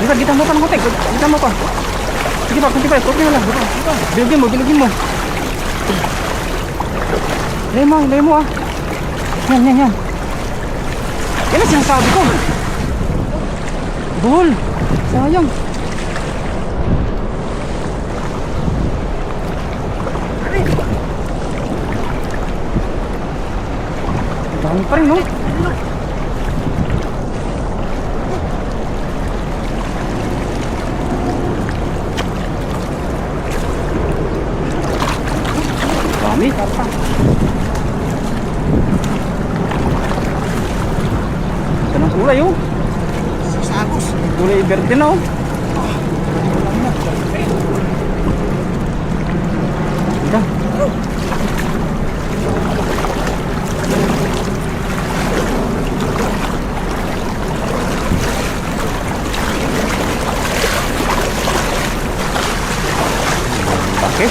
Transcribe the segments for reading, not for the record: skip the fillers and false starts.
Kita mo pa ng konti. Kita mo pa. Sige pa, kunti pa. Kunti na lang. Bilugin mo. Lay mo ah. Yan. Yan ang sinasabi ko. Buhol. Sayang. Dami pa rin, no? Dami, karpa. Ito ng kulay, oh. Sagos. Kulay verde na, oh. Ito. Okay.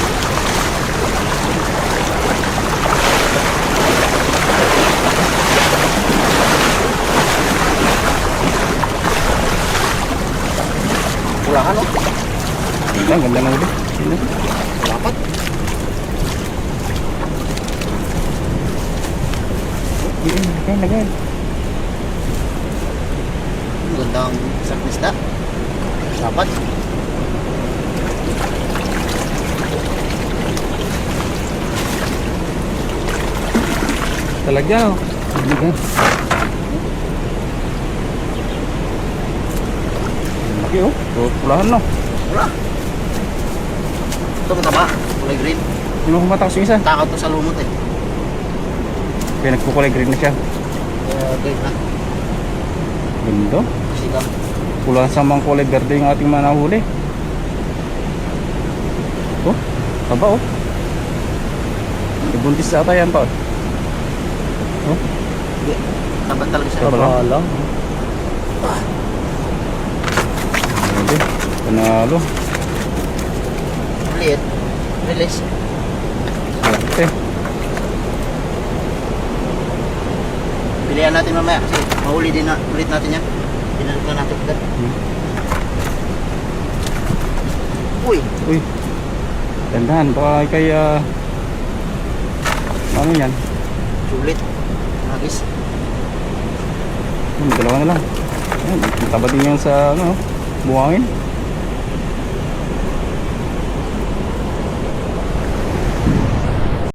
Pulahan, oh. Ang ganda ng ulo. Dapat. Lagay. Gandang saknista. Dapat. Talaga, oh. Lagay. Laki, oh. Pulahan, no. Wala. Ito mataba. Kulay green. Hindi mo kumatak sa isa. Takaw to sa lumot eh. Kaya nagkukulay green na siya. Green na. Ganda. Sika. Pulahan sa mga kulay verde yung ating mga nahuli. Oh, taba, oh. Ibuntis sa ata yan pa. Oh, Hindi. Taban talaga siya. taba lang. Grabe. Panalo. Liit. Release. Swerte. Pilihan natin mamaya kasi mahuli din na ulit natin yan. Pinalik na natin ulit. Uy. Uy. Dandahan. Baka kay ano yan? Sulit. Nagis. Dalawa na lang. Taba din yan sa ano, buhangin.